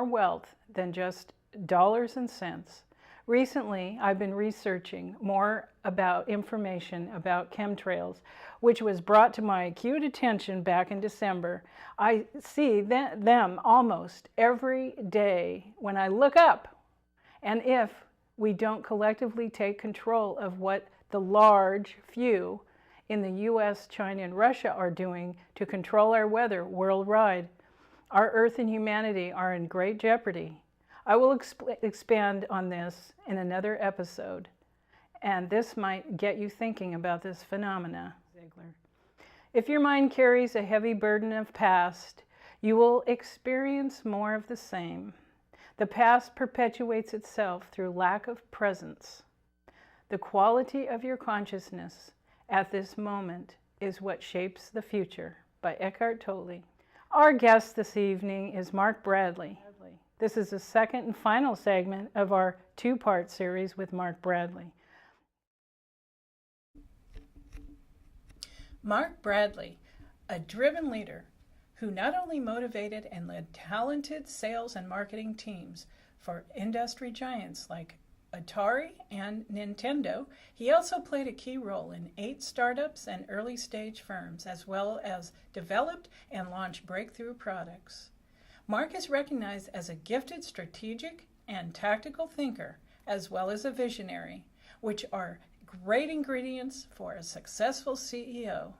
more wealth than just dollars and cents. Recently, I've been researching more about information about chemtrails, which was brought to my acute attention back in December. I see them almost every day when I look up. And if we don't collectively take control of what the large few in the US, China, and Russia are doing to control our weather worldwide, our Earth and humanity are in great jeopardy. I will expand on this in another episode, and this might get you thinking about this phenomena. If your mind carries a heavy burden of past, you will experience more of the same. The past perpetuates itself through lack of presence. The quality of your consciousness at this moment is what shapes the future, by Eckhart Tolle. Our guest this evening is Mark Bradlee. This is the second and final segment of our two-part series with Mark Bradlee. Mark Bradlee, a driven leader who not only motivated and led talented sales and marketing teams for industry giants like Atari and Nintendo, he also played a key role in 8 startups and early-stage firms, as well as developed and launched breakthrough products. Mark is recognized as a gifted strategic and tactical thinker, as well as a visionary, which are great ingredients for a successful CEO.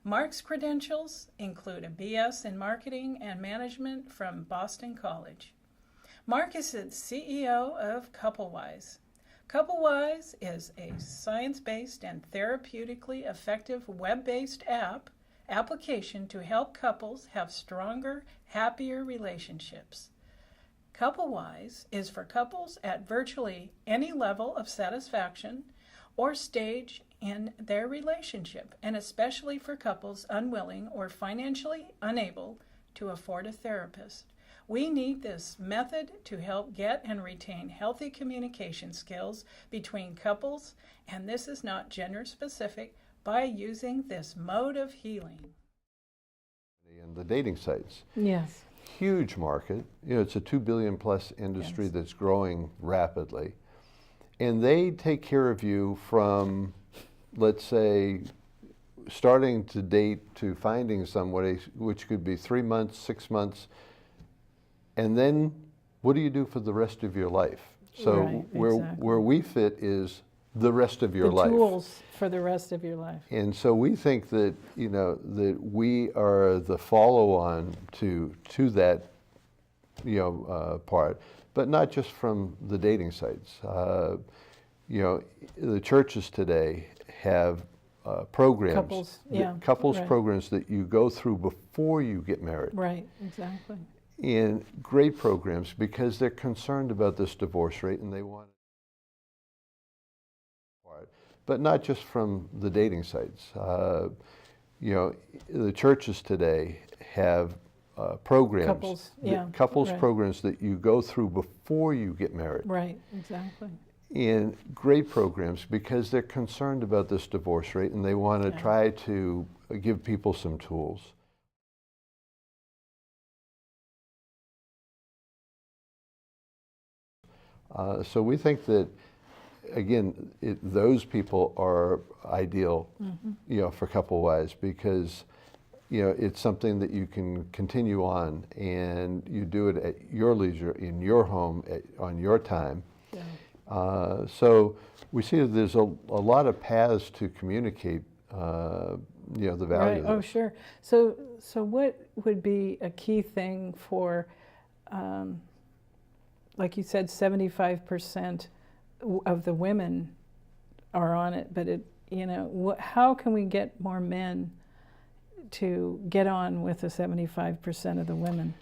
Mark's credentials include a BS in marketing and management from Boston College. Mark is the CEO of Couplewise. Couplewise is a science-based and therapeutically effective web-based application to help couples have stronger, happier relationships. Couplewise is for couples at virtually any level of satisfaction or stage in their relationship, and especially for couples unwilling or financially unable to afford a therapist. We need this method to help get and retain healthy communication skills between couples, and this is not gender specific, by using this mode of healing. And the dating sites. Yes. Huge market. You know, it's a $2 billion plus industry Yes. That's growing rapidly. And they take care of you from, let's say, starting to date to finding somebody, which could be 3 months, 6 months. And then what do you do for the rest of your life? So right, where we fit is the rest of your life. The tools for the rest of your life. And so we think that, you know, that we are the follow-on to that, you know, part, but not just from the dating sites. You know, the churches today have programs, couples right. programs that you go through before you get married. Right, exactly. And great programs because they're concerned about this divorce rate and they want but not just from the dating sites. You know, the churches today have programs, couples right. programs that you go through before you get married. Right, exactly. And great programs because they're concerned about this divorce rate and they want to try to give people some tools. So we think that, again, those people are ideal, you know, for Couplewise because, you know, it's something that you can continue on and you do it at your leisure, in your home, on your time. Yeah. So we see that there's a lot of paths to communicate, you know, the value. Right. Oh, sure. So what would be a key thing for, like you said, 75% of the women are on it, but it, you know, how can we get more men to get on with the 75% of the women?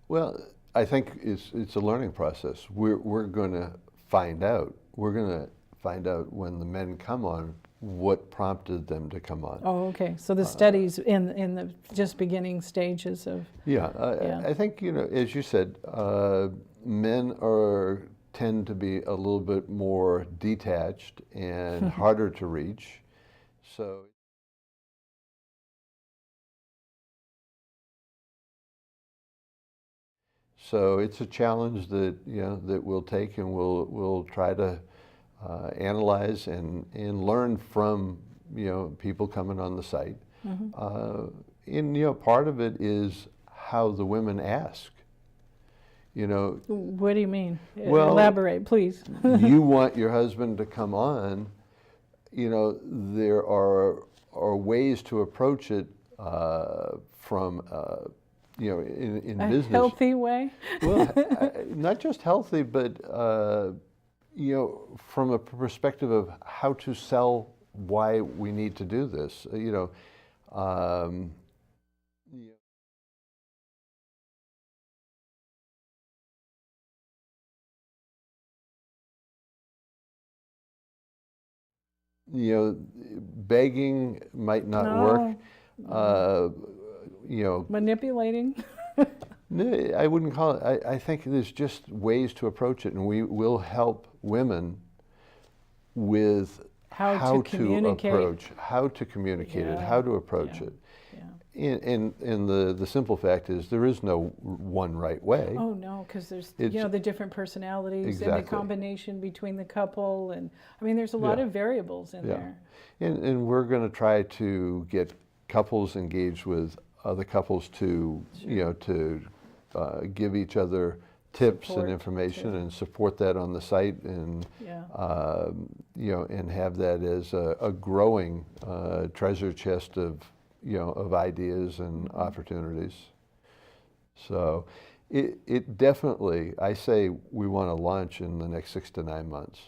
Well, I think it's a learning process. We're going to find out. We're going to find out when the men come on what prompted them to come on. Oh, okay. So the studies in the just beginning stages of. Yeah, I think, you know, as you said, men tend to be a little bit more detached and harder to reach. So it's a challenge that, that we'll take, and we'll try to analyze and learn from, people coming on the site. And part of it is how the women ask. What do you mean? Well, elaborate, please. You want your husband to come on. There are ways to approach it from in a business. Healthy way. Well, not just healthy, but from a perspective of how to sell, why we need to do this. Begging might not work. Manipulating. No, I wouldn't call it. I think there's just ways to approach it, and we will help women with how to communicate. approach, how to communicate it, how to approach it. And the simple fact is there is no one right way. Oh no, because there's the different personalities and the combination between the couple, and I mean there's a lot of variables in there. And we're going to try to get couples engaged with other couples to to give each other tips and information and support that on the site, and and have that as a growing treasure chest of of ideas and opportunities. So it definitely, I say we want to launch in the next 6 to 9 months,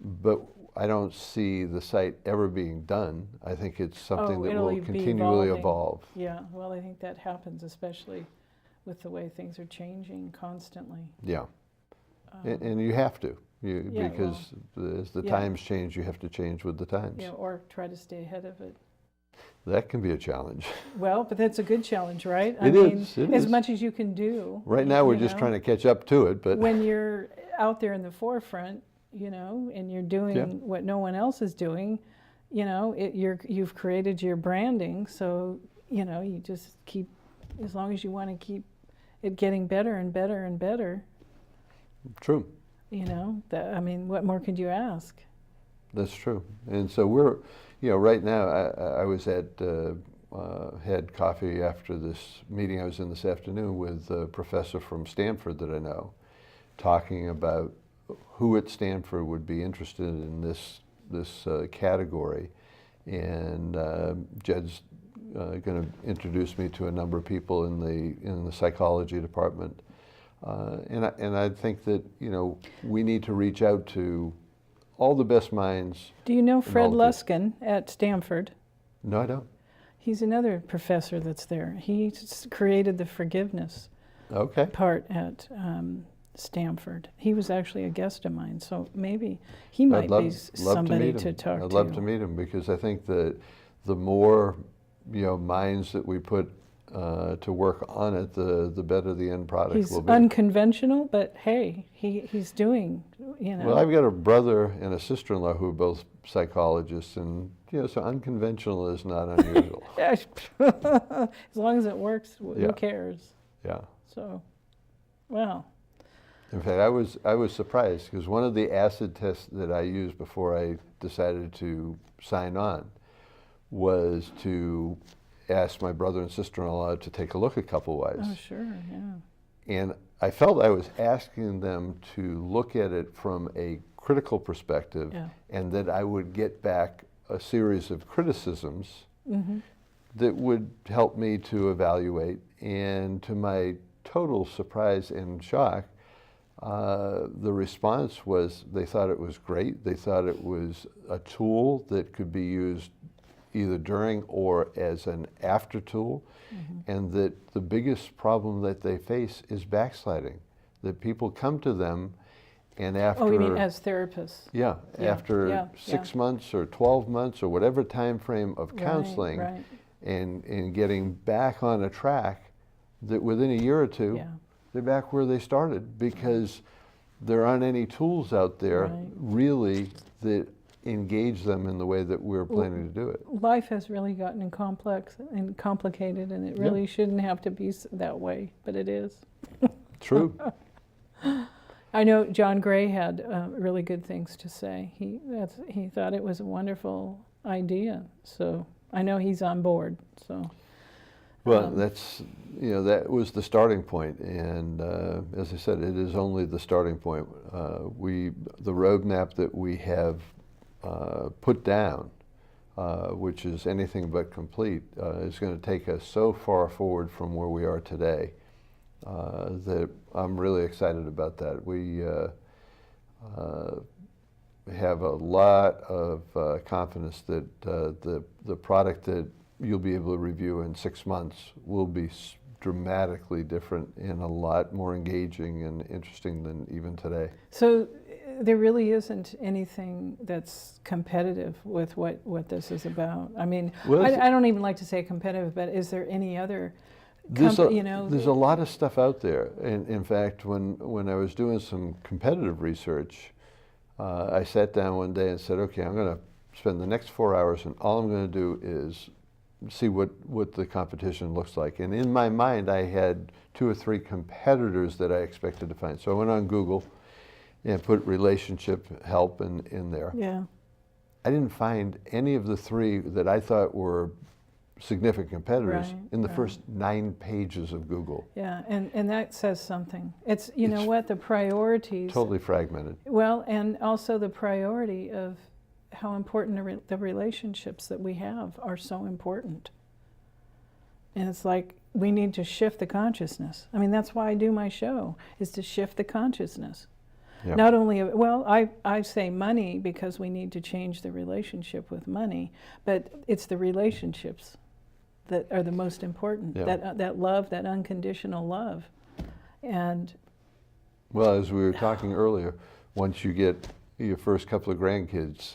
but I don't see the site ever being done. I think it's something that will continually evolve. Yeah, well, I think that happens, especially with the way things are changing constantly. Yeah, and you have to, because as the times change, you have to change with the times. Yeah, or try to stay ahead of it. That can be a challenge. Well, but that's a good challenge, right? It is. As much as you can do. Right now, we're just trying to catch up to it, but when you're out there in the forefront, and you're doing what no one else is doing, you've created your branding, so you just keep, as long as you want to keep it getting better and better and better. True. I mean, what more could you ask? That's true. And so we're, right now, I was at, had coffee after this meeting I was in this afternoon with a professor from Stanford that I know, talking about who at Stanford would be interested in this category. And Jed's going to introduce me to a number of people in the psychology department. And I think that, we need to reach out to all the best minds. Do you know Fred Luskin at Stanford? No, I don't. He's another professor that's there. He created the forgiveness part at Stanford. He was actually a guest of mine, so maybe he might be somebody to talk to. I'd love to meet him, because I think that the more minds that we put to work on it, the better the end product will be. He's unconventional, but hey, he's doing, Well, I've got a brother and a sister-in-law who are both psychologists, and so unconventional is not unusual. As long as it works, who cares? Yeah. So, well. In fact, I was surprised, because one of the acid tests that I used before I decided to sign on was to ask my brother and sister-in-law to take a look at Couplewise. Oh, sure, yeah. And I felt I was asking them to look at it from a critical perspective, and that I would get back a series of criticisms that would help me to evaluate. And to my total surprise and shock, the response was they thought it was great. They thought it was a tool that could be used either during or as an after tool, and that the biggest problem that they face is backsliding. That people come to them, and after... Oh, you mean as therapists? Yeah, after 6 months or 12 months or whatever time frame of counseling, and getting back on a track, that within a year or two, they're back where they started, because there aren't any tools out there really that engage them in the way that we're planning to do it. Life has really gotten complex and complicated, and it really shouldn't have to be that way, but it is. True. I know John Gray had really good things to say. He thought it was a wonderful idea. So I know he's on board. So. Well, that was the starting point, and as I said, it is only the starting point. The roadmap that we have put down, which is anything but complete, is going to take us so far forward from where we are today that I'm really excited about that. We have a lot of confidence that the product that you'll be able to review in 6 months will be dramatically different and a lot more engaging and interesting than even today. So there really isn't anything that's competitive with what this is about. I mean, I don't even like to say competitive, but is there any other There's a lot of stuff out there. And in fact, when I was doing some competitive research, I sat down one day and said, okay, I'm going to spend the next 4 hours and all I'm going to do is see what the competition looks like. And in my mind, I had 2 or 3 competitors that I expected to find. So I went on Google and put relationship help in there. Yeah. I didn't find any of the 3 that I thought were significant competitors in the first 9 pages of Google. Yeah, and that says something. It's, you know what, the priorities. Totally fragmented. Well, and also the priority of how important the relationships that we have are so important. And it's like we need to shift the consciousness. I mean, that's why I do my show, is to shift the consciousness. Yeah. Not only, well, I say money because we need to change the relationship with money, but it's the relationships that are the most important. Yeah. That love, that unconditional love. And well, as we were talking earlier, once you get your first couple of grandkids,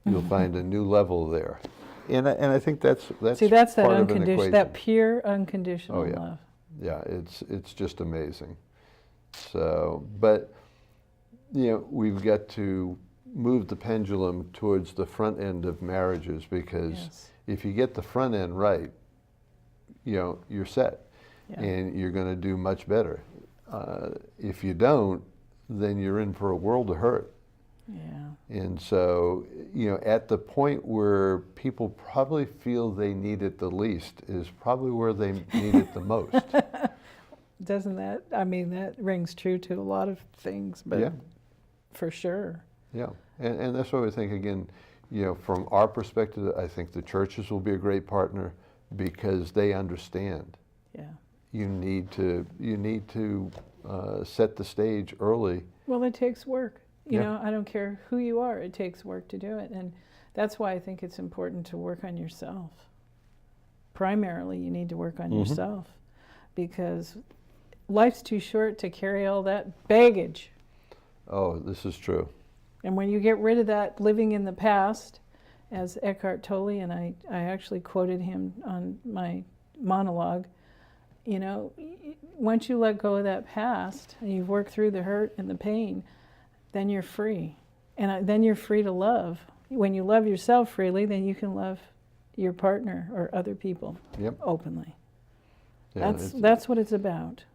you'll find a new level there, and I think that's see, that's that part unconditional, that pure unconditional love. Yeah, it's just amazing. So, but we've got to move the pendulum towards the front end of marriages, because if you get the front end right, you're set, and you're going to do much better. If you don't, then you're in for a world of hurt. Yeah. And so, at the point where people probably feel they need it the least is probably where they need it the most. Doesn't that, I mean, that rings true to a lot of things, but for sure. Yeah, and that's why we think, again, from our perspective, I think the churches will be a great partner because they understand. Yeah. You need to set the stage early. Well, it takes work. I don't care who you are, it takes work to do it. And that's why I think it's important to work on yourself. Primarily, you need to work on yourself, because life's too short to carry all that baggage. Oh, this is true. And when you get rid of that living in the past, as Eckhart Tolle, and I actually quoted him on my monologue, once you let go of that past and you've worked through the hurt and the pain, then you're free. And then you're free to love. When you love yourself freely, then you can love your partner or other people openly. Yeah, that's what it's about.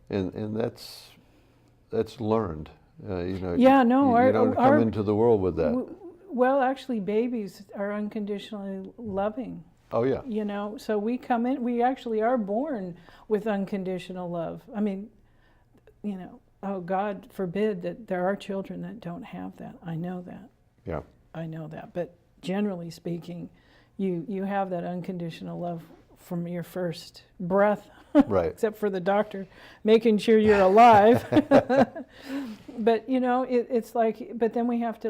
And that's learned. You don't come into the world with that. Well, actually, babies are unconditionally loving. Oh, yeah. So we come in, we actually are born with unconditional love. I mean, oh, God forbid that there are children that don't have that. I know that. Yeah. I know that. But generally speaking, you have that unconditional love from your first breath. Right. Except for the doctor making sure you're alive. But it's like, but then we have to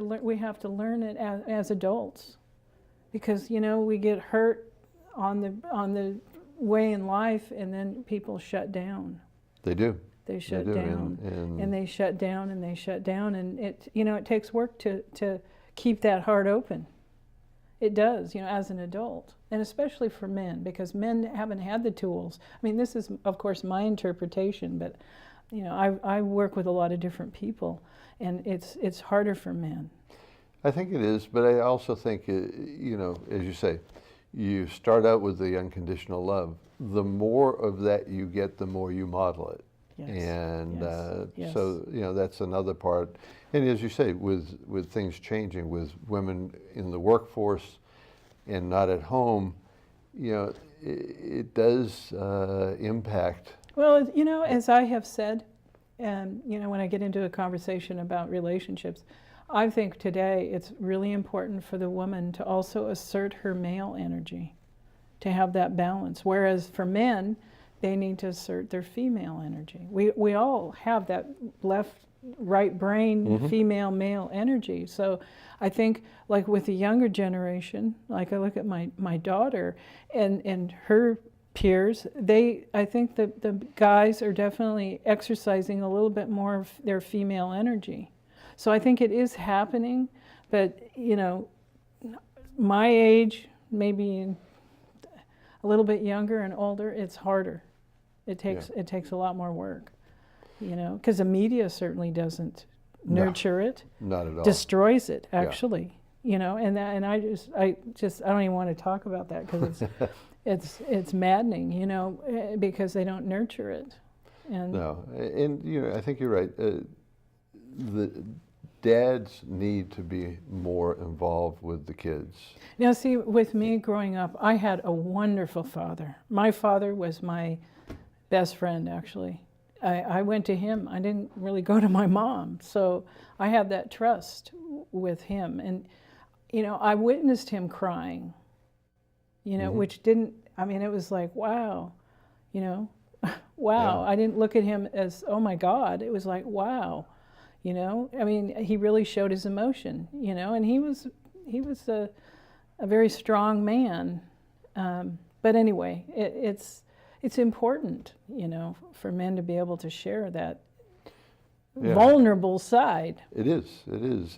learn it as adults, because we get hurt on the way in life, and then people shut down. They do. They shut down, and they shut down, and they shut down, and it takes work to keep that heart open. It does, as an adult, and especially for men, because men haven't had the tools. I mean, this is, of course, my interpretation, but I work with a lot of different people, and it's harder for men. I think it is, but I also think, as you say, you start out with the unconditional love. The more of that you get, the more you model it. Yes. And Yes. so, that's another part. And as you say, with things changing, with women in the workforce and not at home, it does impact. Well, as I have said, and when I get into a conversation about relationships, I think today it's really important for the woman to also assert her male energy, to have that balance. Whereas for men, they need to assert their female energy. We all have that right brain, female, male energy. So I think, like with the younger generation, like I look at my daughter and her peers, I think that the guys are definitely exercising a little bit more of their female energy. So I think it is happening, but my age, maybe a little bit younger and older, it's harder. It takes a lot more work, because the media certainly doesn't nurture it. Not at all. Destroys it, actually. And I don't even want to talk about that, because it's maddening, because they don't nurture it. And no, and I think you're right. The dads need to be more involved with the kids. Now, see, with me growing up, I had a wonderful father. My father was my best friend, actually. I went to him. I didn't really go to my mom. So I had that trust with him. And, I witnessed him crying, which didn't, it was like, wow, wow. Yeah. I didn't look at him as, oh my God. It was like, wow. He really showed his emotion, and he was a very strong man. But anyway, it's important, for men to be able to share that vulnerable side. It is,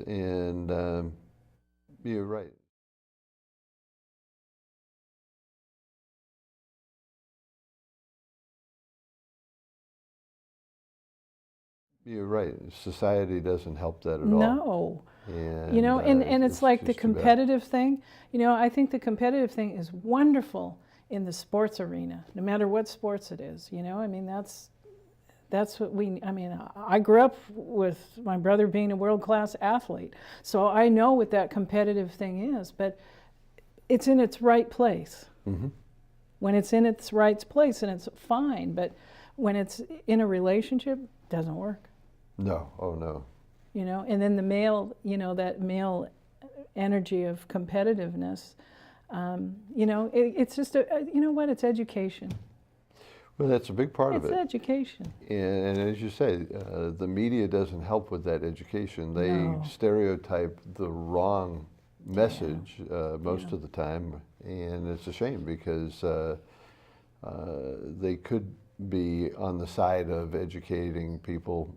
and you're right. You're right. Society doesn't help that at all. No. And, it's like the just too bad. competitive thing. I think the competitive thing is wonderful in the sports arena, no matter what sports it is. That's what I grew up with my brother being a world-class athlete, so I know what that competitive thing is, but it's in its right place. When it's in its right place, and it's fine, but when it's in a relationship, it doesn't work. No, oh no. And then the male, that male energy of competitiveness, it's just it's education. Well, that's a big part of it. It's education. And as you say, the media doesn't help with that education. They No. stereotype the wrong message most of the time, and it's a shame, because they could be on the side of educating people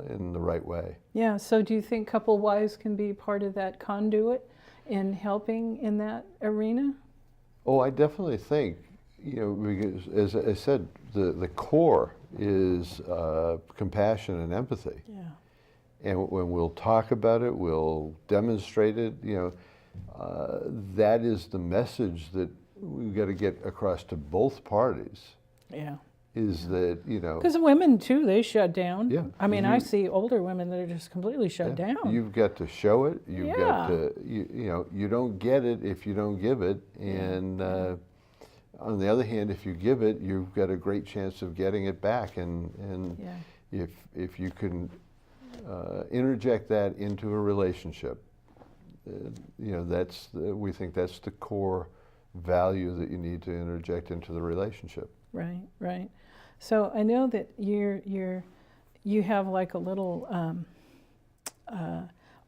in the right way. Yeah, so do you think Couplewise can be part of that conduit in helping in that arena? Oh, I definitely think, because as I said, the core is compassion and empathy. Yeah. And when we'll talk about it, we'll demonstrate it, that is the message that we've got to get across to both parties. Yeah. Is that, Because women, too, they shut down. Yeah. I see older women that are just completely shut down. You've got to show it. You've got Yeah. to, you don't get it if you don't give it. And on the other hand, if you give it, you've got a great chance of getting it back. And if you can interject that into a relationship, we think that's the core value that you need to interject into the relationship. Right, right. So I know that you have like a little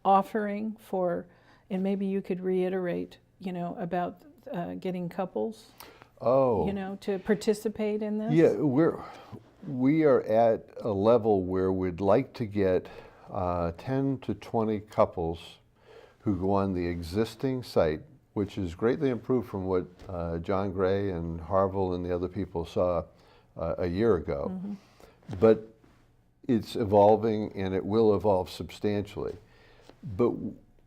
offering for, and maybe you could reiterate, about getting couples, to participate in this. Yeah, we are at a level where we'd like to get 10 to 20 couples who go on the existing site, which is greatly improved from what John Gray and Harville and the other people saw a year ago. But it's evolving, and it will evolve substantially. But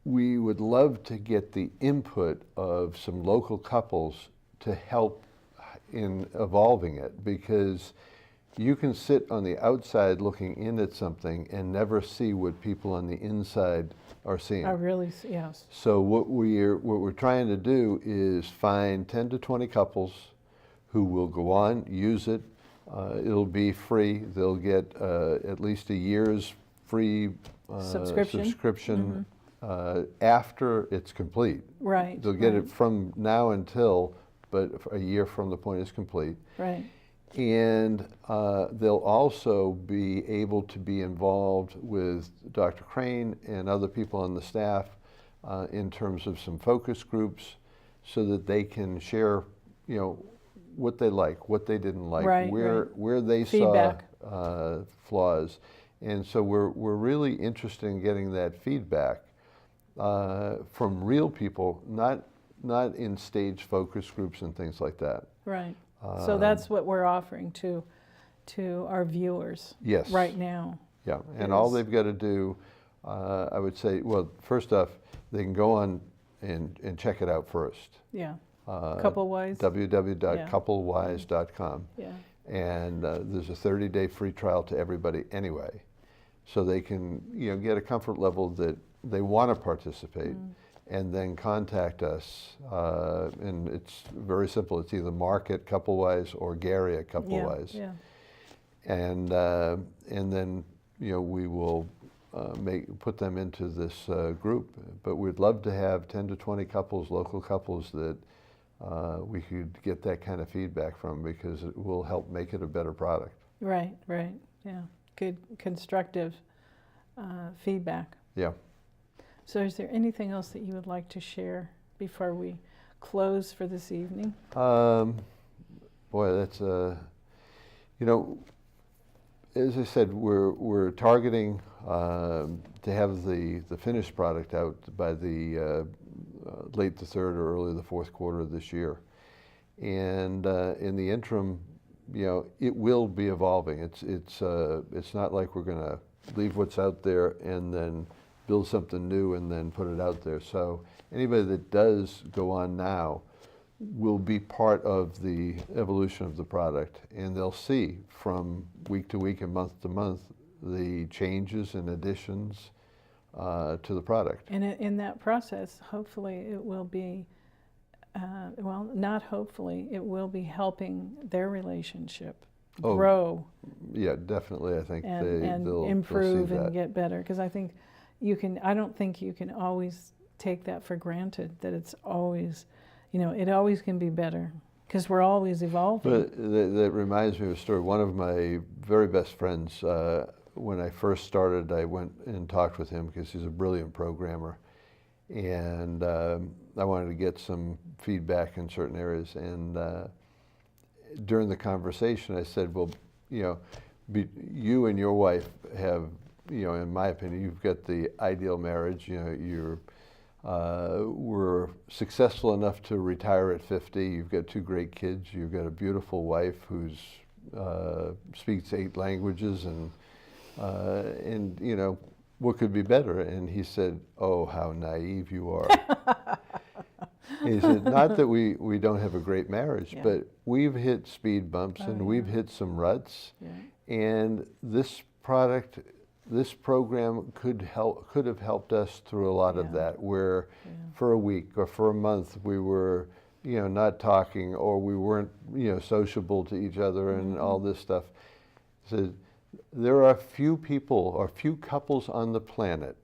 we would love to get the input of some local couples to help in evolving it, because you can sit on the outside looking in at something and never see what people on the inside are seeing. Yes. So what we're trying to do is find 10 to 20 couples who will go on, use it. It'll be free. They'll get at least a year's free subscription after it's complete. Right. They'll get it from now until, but a year from the point it's complete. Right. And they'll also be able to be involved with Dr. Crane and other people on the staff in terms of some focus groups, so that they can share, what they like, what they didn't like, where they feedback. saw flaws. And so we're really interested in getting that feedback from real people, not in stage focus groups and things like that. Right. So that's what we're offering to our viewers. Yes. Right now. Yeah, and all they've got to do, I would say, well, first off, they can go on and check it out first. Yeah. Couplewise. www.couplewise.com. Yeah. And there's a 30-day free trial to everybody anyway, so they can get a comfort level that they want to participate. And then contact us, and it's very simple. It's either Mark at Couplewise or Gary at Couplewise. Yeah. And then we will put them into this group. But we'd love to have 10 to 20 couples, local couples, that we could get that kind of feedback from, because it will help make it a better product. Right. Yeah. Good constructive feedback. Yeah. So is there anything else that you would like to share before we close for this evening? Boy, that's as I said, we're targeting to have the finished product out by the late the third or early the fourth quarter of this year. And in the interim, it will be evolving. It's not like we're going to leave what's out there and then build something new and then put it out there. So anybody that does go on now will be part of the evolution of the product, and they'll see from week to week and month to month the changes and additions to the product. And in that process, hopefully it will be, not hopefully, it will be helping their relationship grow. Yeah, definitely. I think they'll improve they'll see and get better, because I think I don't think you can always take that for granted, that it's always, it always can be better, because we're always evolving. But that reminds me of a story. One of my very best friends, when I first started, I went and talked with him because he's a brilliant programmer. And I wanted to get some feedback in certain areas. And during the conversation, I said, well, you and your wife have, in my opinion, you've got the ideal marriage. We're successful enough to retire at 50. You've got 2 great kids. You've got a beautiful wife who speaks 8 languages, and what could be better? And he said, "Oh, how naive you are." He said, not that we don't have a great marriage, but we've hit speed bumps and we've hit some ruts, and this program could have helped us through a lot of that, where for a week or for a month we were not talking, or we weren't sociable to each other and all this stuff. So there are few people or few couples on the planet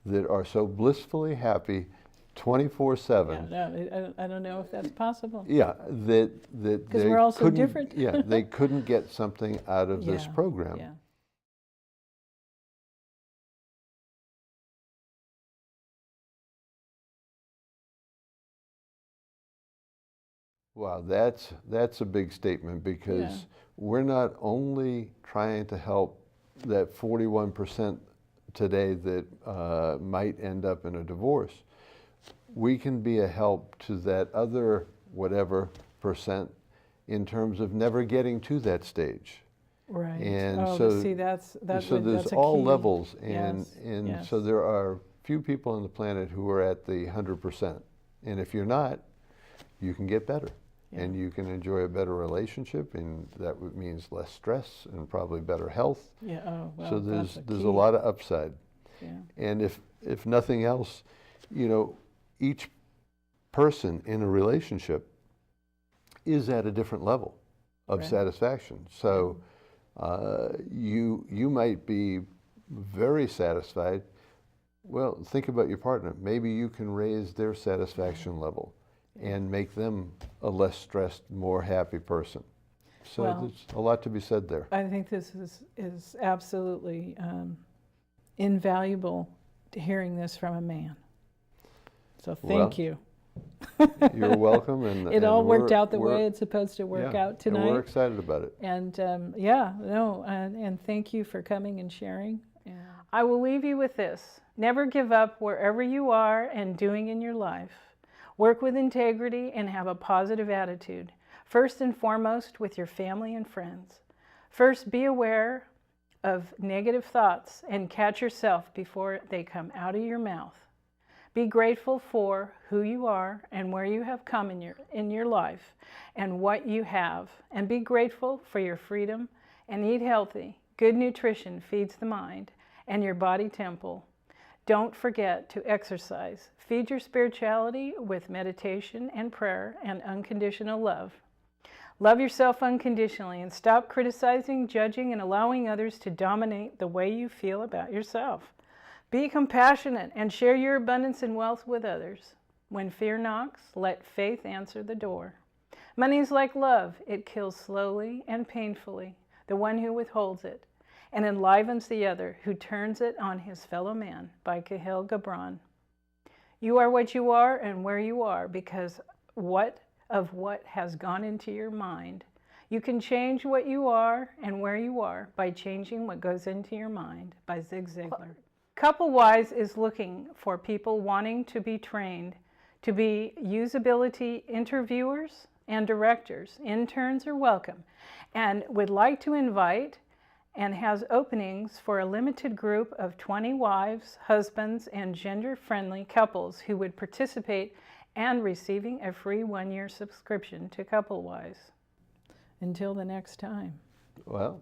that are so blissfully happy 24/7. No, I don't know if that's possible. Yeah, that because we're all so different. Yeah, they couldn't get something out of this program. Yeah. Wow, that's a big statement, because we're not only trying to help that 41% today that might end up in a divorce. We can be a help to that other whatever percent in terms of never getting to that stage. Right. And so see, that's so there's that's a all key. levels, and Yes. so there are few people on the planet who are at the 100%. And if you're not, you can get better. and you can enjoy a better relationship, and that means less stress and probably better health. Yeah. Oh, well, So that's there's key. a lot of upside. Yeah. And if nothing else, each person in a relationship is at a different level of Right. satisfaction. So you might be very satisfied. Well, think about your partner. Maybe you can raise their satisfaction level and make them a less stressed, more happy person. So Well, there's a lot to be said there. I think this is absolutely invaluable to hearing this from a man. So thank you. You're welcome. And It all worked out the we're- way it's supposed to work out And we're tonight. excited about it. And and thank you for coming and sharing. I will leave you with this. Never give up wherever you are and doing in your life. Work with integrity and have a positive attitude. First and foremost with your family and friends. First, be aware of negative thoughts and catch yourself before they come out of your mouth. Be grateful for who you are and where you have come in your life and what you have. And be grateful for your freedom and eat healthy. Good nutrition feeds the mind and your body temple. Don't forget to exercise. Feed your spirituality with meditation and prayer and unconditional love. Love yourself unconditionally and stop criticizing, judging, and allowing others to dominate the way you feel about yourself. Be compassionate and share your abundance and wealth with others. When fear knocks, let faith answer the door. Money is like love. It kills slowly and painfully the one who withholds it, and enlivens the other who turns it on his fellow man, by Kahlil Gibran. You are what you are and where you are because what has gone into your mind. You can change what you are and where you are by changing what goes into your mind, by Zig Ziglar. Couplewise is looking for people wanting to be trained to be usability interviewers and directors. Interns are welcome and would like to invite and has openings for a limited group of 20 wives, husbands, and gender-friendly couples who would participate and receiving a free 1-year subscription to Couplewise. Until the next time. Well,